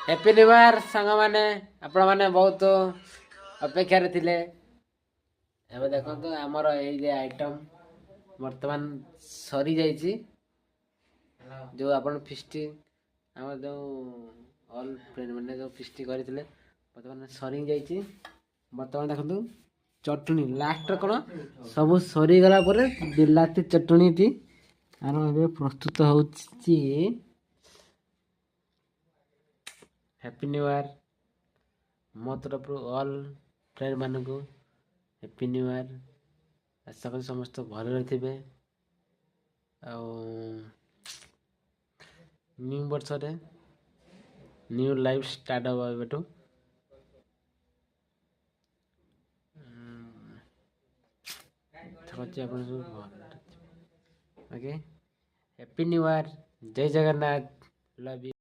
Happy new year सांग मैंने आपण मैंने बहुत अपेक्षा थिले एबे देखो आमर ये आइटम वर्तमान सरी जाइए जो आपण फिस्ट आम जो ऑल फ्रेंड मैंने जो फिस्ट करते बर्तमान सरी जाइए बर्तमान देखो चटनी लास्ट कौन सब सरीगला बिलाती चटनी टी आर प्रस्तुत हो हैप्पी न्यू ईयर मो तरफ ऑल फ्रेंड मान को हैप्पी न्यू ईयर आशा करी समस्त भल थे न्यू वर्ष न्यू लाइफ स्टार्ट हम एबेठू ओके हैप्पी न्यू ईयर जय जगन्नाथ लव यू।